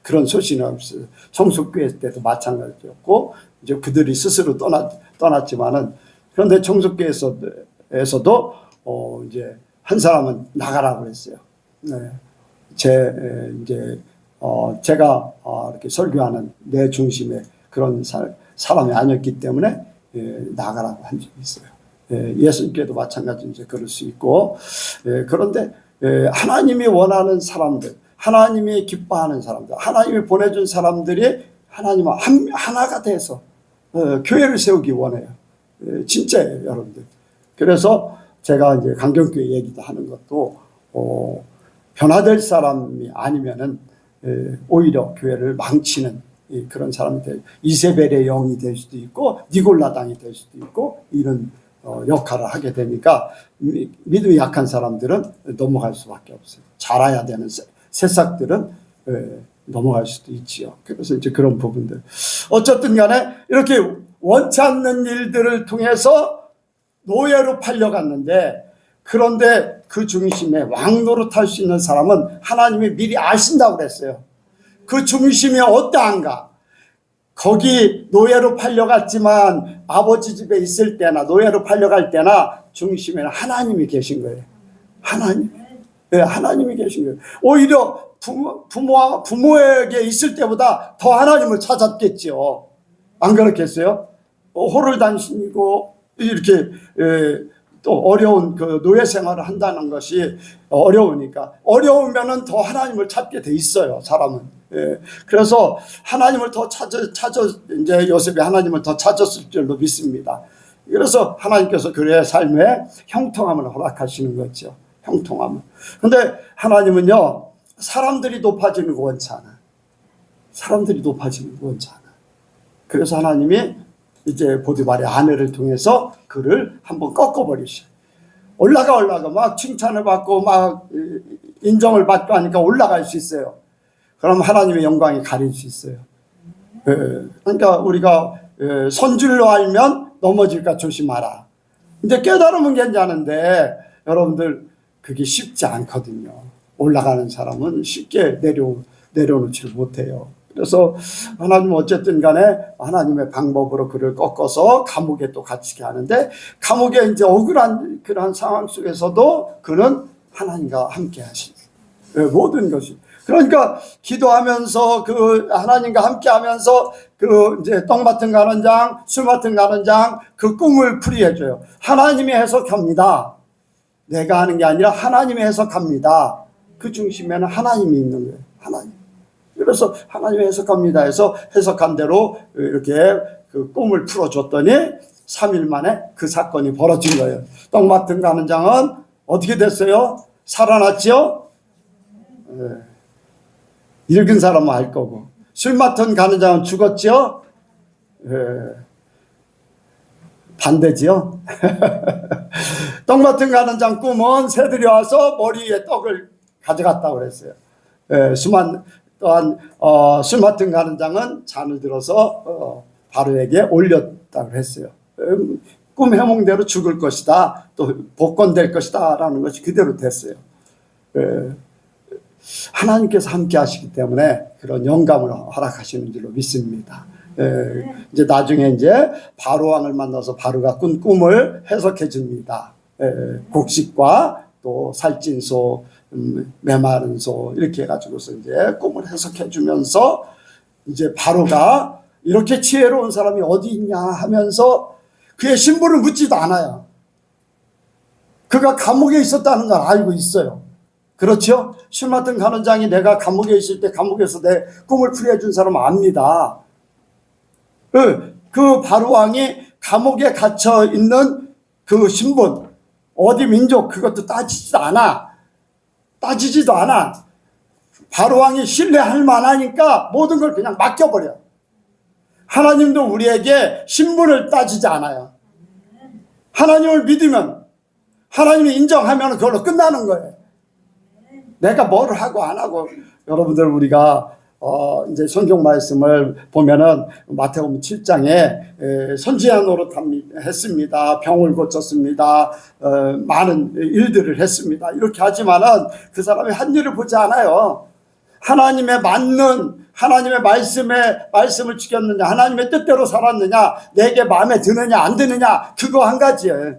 그런 소신이 없어요. 청속교회 때도 마찬가지였고 이제 그들이 스스로 떠났지만은 그런데 청속교회에서도 이제 한 사람은 나가라고 그랬어요. 네. 제가 이렇게 설교하는 내 중심의 그런 사람이 아니었기 때문에 나가라고 한 적이 있어요. 예수님께도 마찬가지 이제 그럴 수 있고, 그런데 하나님이 원하는 사람들, 하나님이 기뻐하는 사람들, 하나님이 보내준 사람들이 하나님과 하나가 돼서 교회를 세우기 원해요. 진짜예요, 여러분들. 그래서 제가 이제 강경교회 얘기도 하는 것도 변화될 사람이 아니면은 오히려 교회를 망치는 그런 사람이 돼요. 이세벨의 영이 될 수도 있고 니골라당이 될 수도 있고 이런 역할을 하게 되니까 믿음이 약한 사람들은 넘어갈 수밖에 없어요. 자라야 되는 새싹들은 넘어갈 수도 있지요. 그래서 이제 그런 부분들. 어쨌든 간에 이렇게 원치 않는 일들을 통해서 노예로 팔려갔는데, 그런데 그 중심에 왕노릇할 수 있는 사람은 하나님이 미리 아신다고 그랬어요. 그 중심이 어떠한가? 거기 노예로 팔려갔지만 아버지 집에 있을 때나 노예로 팔려갈 때나 중심에는 하나님이 계신 거예요. 하나님. 네, 하나님이 계신 거예요. 오히려 부모에게 있을 때보다 더 하나님을 찾았겠죠. 안 그렇겠어요? 호를 다니시고 이렇게 또 어려운 그 노예 생활을 한다는 것이 어려우니까, 어려우면은 더 하나님을 찾게 돼 있어요, 사람은. 그래서 하나님을 더 이제 요셉이 하나님을 더 찾았을 줄로 믿습니다. 그래서 하나님께서 그의 삶에 형통함을 허락하시는 거죠. 형통함을. 근데 하나님은요, 사람들이 높아지는 거 원치 않아. 사람들이 높아지는 거 원치 않아. 그래서 하나님이 이제 보디발의 아내를 통해서 그를 한번 꺾어버리셔. 올라가 막 칭찬을 받고 막 인정을 받고 하니까 올라갈 수 있어요. 그럼 하나님의 영광이 가릴 수 있어요. 그러니까 우리가 선줄로 알면 넘어질까 조심하라. 근데 깨달으면 괜찮은데 여러분들 그게 쉽지 않거든요. 올라가는 사람은 쉽게 내려놓지를 못해요. 그래서 하나님은 어쨌든 간에 하나님의 방법으로 그를 꺾어서 감옥에 또 갇히게 하는데, 감옥에 이제 억울한 그러한 상황 속에서도 그는 하나님과 함께 하시는 모든 것이. 그러니까 기도하면서 그 하나님과 함께 하면서 그 이제 떡 맡은 가는 장, 술 맡은 가는 장, 그 꿈을 풀이해줘요. 하나님이 해석합니다. 내가 하는 게 아니라 하나님이 해석합니다. 그 중심에는 하나님이 있는 거예요. 하나님. 그래서 하나님이 해석합니다 해서 해석한 대로 이렇게 그 꿈을 풀어줬더니 3일 만에 그 사건이 벌어진 거예요. 떡 맡은 가는 장은 어떻게 됐어요? 살아났죠? 읽은 사람은 알 거고. 술 맡은 가는 장은 죽었죠? 반대지요? 떡 맡은 가는 장 꿈은 새들이 와서 머리 위에 떡을 가져갔다고 그랬어요. 또한 술 맡은 가는 장은 잔을 들어서 바로에게 올렸다고 했어요. 꿈 해몽대로 죽을 것이다, 또 복권될 것이다 라는 것이 그대로 됐어요. 하나님께서 함께 하시기 때문에 그런 영감을 허락하시는 줄로 믿습니다. 이제 나중에 이제 바로 왕을 만나서 바로가 꾼 꿈을 해석해 줍니다. 곡식과 또 살찐 소, 메마른 소 이렇게 해가지고서 이제 꿈을 해석해 주면서 이제 바로가 이렇게 지혜로운 사람이 어디 있냐 하면서 그의 신분을 묻지도 않아요. 그가 감옥에 있었다는 걸 알고 있어요. 그렇죠? 술 맡은 가는 장이 내가 감옥에 있을 때 감옥에서 내 꿈을 풀이해 준 사람은 압니다. 그 바로 왕이 감옥에 갇혀 있는 그 신분, 어디 민족 그것도 따지지도 않아. 바로 왕이 신뢰할 만하니까 모든 걸 그냥 맡겨버려. 하나님도 우리에게 신분을 따지지 않아요. 하나님을 믿으면, 하나님이 인정하면 그걸로 끝나는 거예요. 내가 뭘 하고 안 하고. 여러분들, 우리가 이제 성경 말씀을 보면은 마태복음 7장에 선지자 노릇 했습니다. 병을 고쳤습니다. 많은 일들을 했습니다. 이렇게 하지만은 그 사람이 한 일을 보지 않아요. 하나님의 맞는, 하나님의 말씀을 지켰느냐, 하나님의 뜻대로 살았느냐, 내게 마음에 드느냐 안 드느냐, 그거 한 가지예요.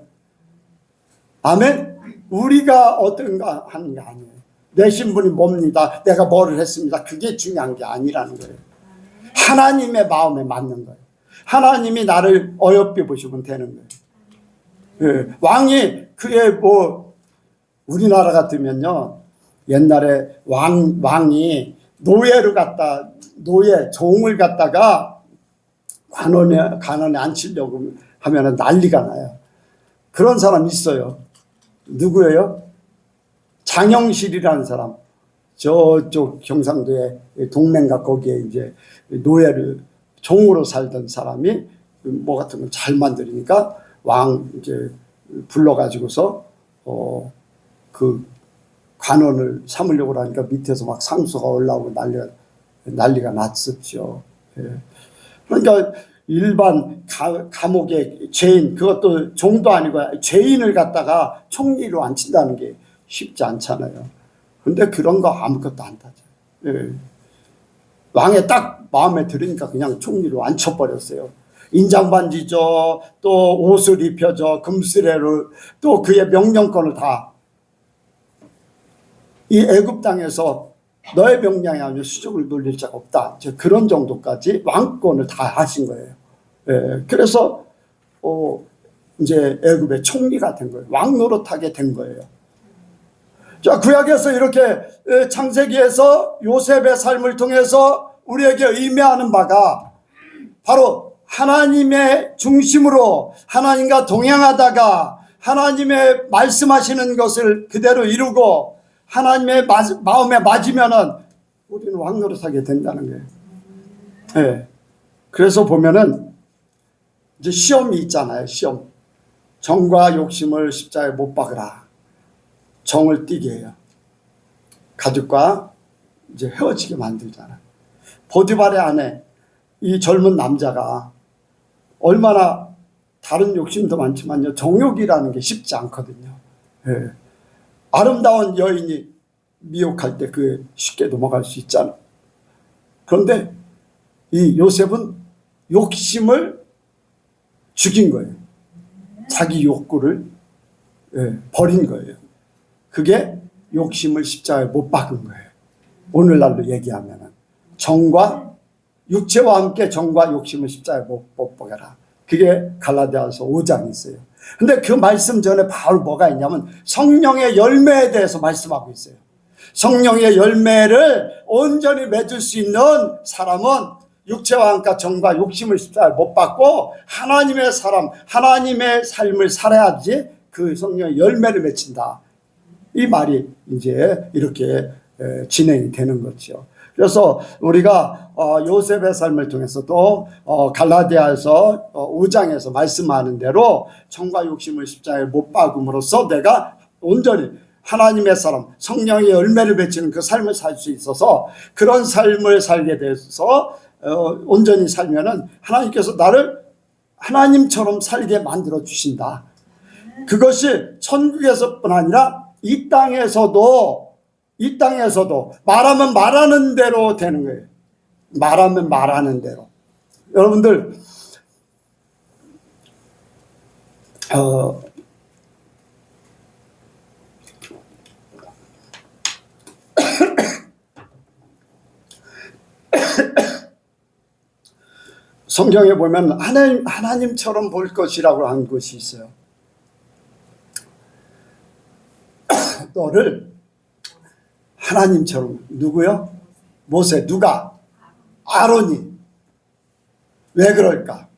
아멘. 우리가 어떤가 하는 게 아니에요. 내 신분이 뭡니다, 내가 뭐를 했습니다, 그게 중요한 게 아니라는 거예요. 하나님의 마음에 맞는 거예요. 하나님이 나를 어여삐 보시면 되는 거예요. 예. 왕이 그게 뭐 우리나라 같으면요, 옛날에 왕이 종을 갖다가 관원에 앉히려고 하면은 난리가 나요. 그런 사람 있어요. 누구예요? 장영실이라는 사람. 저쪽 경상도에 동맹가 거기에 이제 노예를 종으로 살던 사람이 뭐 같은 걸 잘 만드니까 왕 이제 불러가지고서 그 관원을 삼으려고 하니까 밑에서 막 상소가 올라오고 난리가 났었죠. 예. 그러니까 일반 감옥의 죄인, 그것도 종도 아니고 죄인을 갖다가 총리로 앉힌다는 게 쉽지 않잖아요. 근데 그런 거 아무것도 안 타죠. 예. 왕에 딱 마음에 들으니까 그냥 총리로 앉혀버렸어요. 인장반지죠, 또 옷을 입혀줘, 금수레를, 또 그의 명령권을 다. 이 애굽 땅에서 너의 명령이 아니면 수족을 놀릴 자가 없다, 그런 정도까지 왕권을 다 하신 거예요. 예, 그래서 이제 애굽의 총리가 된 거예요. 왕 노릇하게 된 거예요. 자, 구약에서 이렇게 창세기에서 요셉의 삶을 통해서 우리에게 의미하는 바가 바로 하나님의 중심으로 하나님과 동행하다가 하나님의 말씀하시는 것을 그대로 이루고 하나님의 마음에 맞으면은 우리는 왕 노릇하게 된다는 거예요. 네. 그래서 보면은 이제 시험이 있잖아요. 시험. 정과 욕심을 십자가에 못 박으라. 정을 띠게 해요. 가족과 이제 헤어지게 만들잖아요. 보디발의 아내, 이 젊은 남자가 얼마나 다른 욕심도 많지만요, 정욕이라는 게 쉽지 않거든요. 예. 아름다운 여인이 미혹할 때 그 쉽게 넘어갈 수 있잖아. 그런데 이 요셉은 욕심을 죽인 거예요. 자기 욕구를 버린 거예요. 그게 욕심을 십자가에 못 박은 거예요. 오늘날로 얘기하면은 정과 육체와 함께 정과 욕심을 십자가에 못 박아라. 그게 갈라디아서 5장에 있어요. 근데 그 말씀 전에 바로 뭐가 있냐면 성령의 열매에 대해서 말씀하고 있어요. 성령의 열매를 온전히 맺을 수 있는 사람은 육체와 함께 정과 욕심을 십자가에 못 박고 하나님의 사람, 하나님의 삶을 살아야지 그 성령의 열매를 맺힌다. 이 말이 이제 이렇게 진행이 되는 거죠. 그래서 우리가 요셉의 삶을 통해서도 갈라디아에서 5장에서 말씀하는 대로 정과 욕심을 십자가에 못 박음으로써 내가 온전히 하나님의 사람, 성령의 열매를 맺히는 그 삶을 살 수 있어서 그런 삶을 살게 돼서 온전히 살면은 하나님께서 나를 하나님처럼 살게 만들어 주신다. 그것이 천국에서뿐 아니라 이 땅에서도 말하면 말하는 대로 되는 거예요. 말하면 말하는 대로. 여러분들 성경에 보면 하나님처럼 볼 것이라고 한 것이 있어요. 너를 하나님처럼. 누구요? 모세. 누가? 아론이. 왜 그럴까?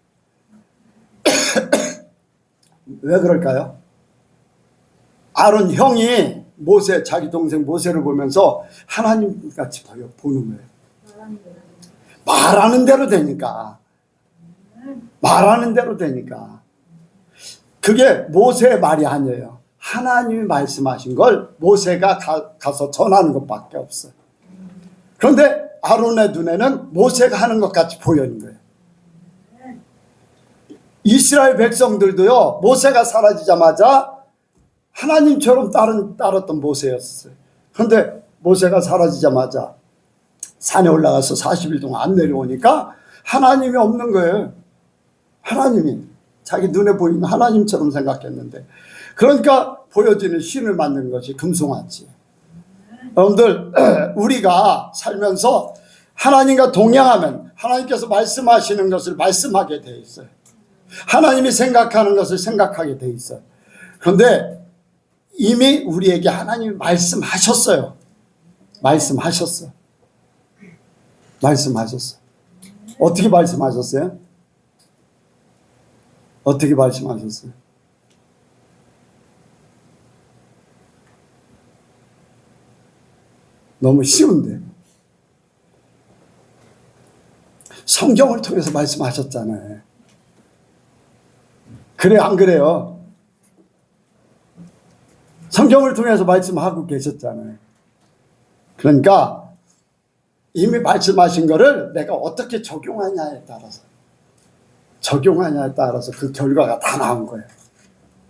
왜 그럴까요? 아론 형이 자기 동생 모세를 보면서 하나님같이 보는 거예요. 말하는 대로 되니까. 그게 모세의 말이 아니에요. 하나님이 말씀하신 걸 모세가 가서 전하는 것밖에 없어요. 그런데 아론의 눈에는 모세가 하는 것 같이 보이는 거예요. 이스라엘 백성들도요, 모세가 사라지자마자 하나님처럼 따랐던 모세였어요. 그런데 모세가 사라지자마자 산에 올라가서 40일 동안 안 내려오니까 하나님이 없는 거예요. 하나님이 자기 눈에 보이는 하나님처럼 생각했는데, 그러니까 보여지는 신을 만드는 것이 금송아지. 여러분들, 우리가 살면서 하나님과 동행하면 하나님께서 말씀하시는 것을 말씀하게 돼 있어요. 하나님이 생각하는 것을 생각하게 돼 있어요. 그런데 이미 우리에게 하나님이 말씀하셨어요. 말씀하셨어요. 어떻게 말씀하셨어요? 어떻게 말씀하셨어요? 너무 쉬운데. 성경을 통해서 말씀하셨잖아요. 그래, 안 그래요? 성경을 통해서 말씀하고 계셨잖아요. 그러니까 이미 말씀하신 거를 내가 어떻게 적용하냐에 따라서 그 결과가 다 나온 거예요.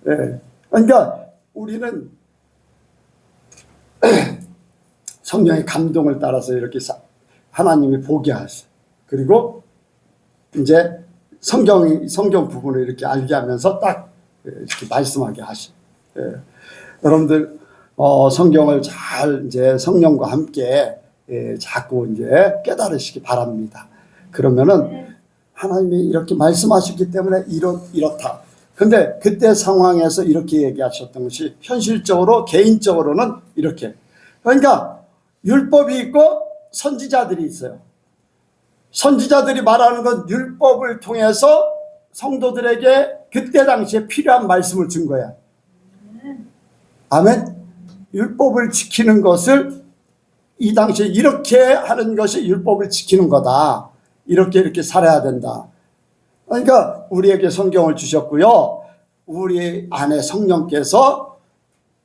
네. 그러니까 우리는 성령의 감동을 따라서 이렇게 하나님이 보게 하셔. 그리고 이제 성경 부분을 이렇게 알게 하면서 딱 이렇게 말씀하게 하셔. 예. 여러분들 성경을 잘 이제 성령과 함께 자꾸 이제 깨달으시기 바랍니다. 그러면은 하나님이 이렇게 말씀하셨기 때문에 이렇다. 근데 그때 상황에서 이렇게 얘기하셨던 것이 현실적으로 개인적으로는 이렇게. 그러니까 율법이 있고 선지자들이 있어요. 선지자들이 말하는 건 율법을 통해서 성도들에게 그때 당시에 필요한 말씀을 준 거야. 아멘. 율법을 지키는 것을 이 당시에 이렇게 하는 것이 율법을 지키는 거다. 이렇게 살아야 된다. 그러니까 우리에게 성경을 주셨고요. 우리 안에 성령께서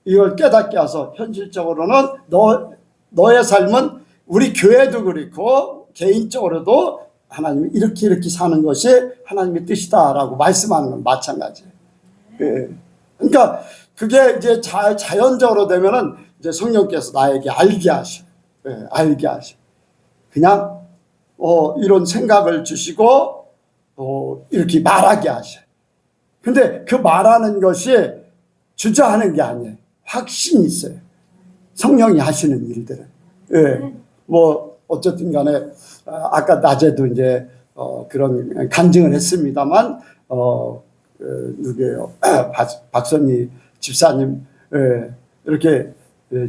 이걸 깨닫게 해서 현실적으로는 너의 삶은 우리 교회도 그렇고 개인적으로도 하나님이 이렇게 사는 것이 하나님의 뜻이다라고 말씀하는 건 마찬가지예요. 예. 그러니까 그게 이제 자연적으로 되면은 이제 성령께서 나에게 알게 하셔. 예, 알게 하셔. 그냥 이런 생각을 주시고 이렇게 말하게 하셔. 근데 그 말하는 것이 주저하는 게 아니에요. 확신이 있어요. 성령이 하시는 일들은. 예. 뭐 어쨌든 간에 아까 낮에도 이제 그런 간증을 했습니다만 누구예요? 박선희 집사님, 예, 이렇게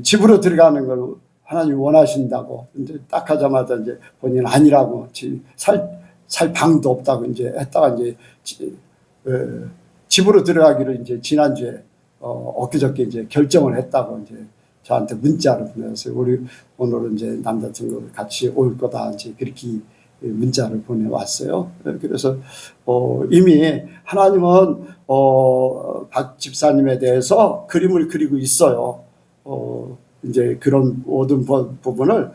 집으로 들어가는 걸 하나님 원하신다고 이제 딱 하자마자 이제 본인은 아니라고 살 방도 없다고 이제 했다가 이제 집으로 들어가기로 이제 지난주에 엊그저께 이제 결정을 했다고 이제 저한테 문자를 보내서 우리 오늘은 이제 남자친구 같이 올 거다 이제 그렇게 문자를 보내왔어요. 그래서 이미 하나님은 박 집사님에 대해서 그림을 그리고 있어요. 이제 그런 모든 부분을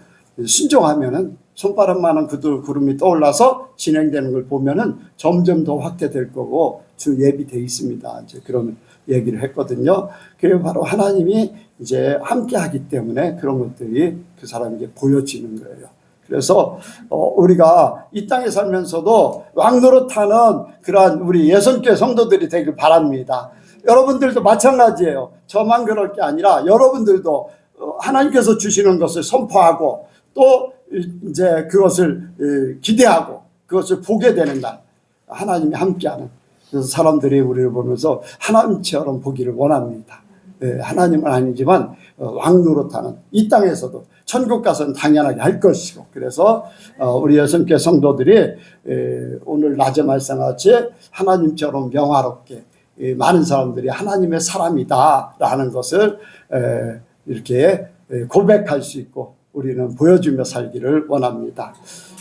순종하면은 손바닥만한 구름이 떠올라서 진행되는 걸 보면은 점점 더 확대될 거고 주 예비돼 있습니다. 이제 그런 얘기를 했거든요. 그게 바로 하나님이 이제 함께하기 때문에 그런 것들이 그 사람에게 보여지는 거예요. 그래서 우리가 이 땅에 살면서도 왕노릇하는 그러한 우리 예선교회 성도들이 되길 바랍니다. 여러분들도 마찬가지예요. 저만 그럴 게 아니라 여러분들도 하나님께서 주시는 것을 선포하고 또 이제 그것을 기대하고 그것을 보게 되는 날, 하나님이 함께하는, 그래서 사람들이 우리를 보면서 하나님처럼 보기를 원합니다. 하나님은 아니지만 왕노릇하는 이 땅에서도 천국 가서는 당연하게 할 것이고, 그래서 우리 여성교회 성도들이 오늘 낮에 말씀같이 하나님처럼 명화롭게 많은 사람들이 하나님의 사람이다라는 것을 이렇게 고백할 수 있고 우리는 보여주며 살기를 원합니다.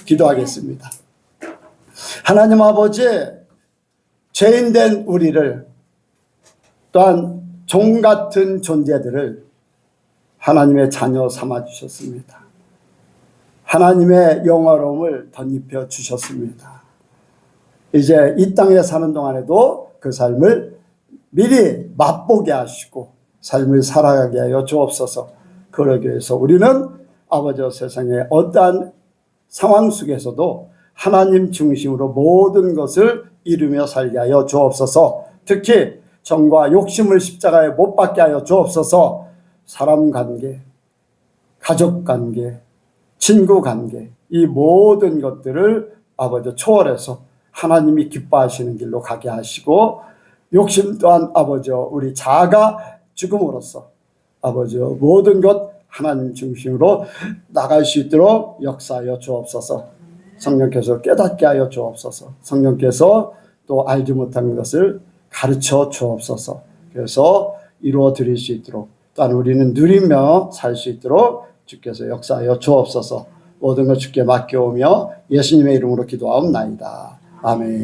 기도하겠습니다. 하나님 아버지, 죄인된 우리를 또한 종 같은 존재들을 하나님의 자녀 삼아 주셨습니다. 하나님의 영화로움을 덧입혀 주셨습니다. 이제 이 땅에 사는 동안에도 그 삶을 미리 맛보게 하시고 삶을 살아가게 하여 주옵소서. 그러기 위해서 우리는 아버지 세상의 어떠한 상황 속에서도 하나님 중심으로 모든 것을 이루며 살게 하여 주옵소서. 특히 정과 욕심을 십자가에 못 박게 하여 주옵소서. 사람 관계, 가족 관계, 친구 관계, 이 모든 것들을 아버지 초월해서 하나님이 기뻐하시는 길로 가게 하시고, 욕심 또한 아버지 우리 자아가 죽음으로써 아버지 모든 것 하나님 중심으로 나갈 수 있도록 역사하여 주옵소서. 성령께서 깨닫게 하여 주옵소서. 성령께서 또 알지 못한 것을 가르쳐 주옵소서. 그래서 이루어 드릴 수 있도록, 또한 우리는 누리며 살 수 있도록 주께서 역사하여 주옵소서. 모든 것 주께 맡겨오며 예수님의 이름으로 기도하옵나이다. 아멘.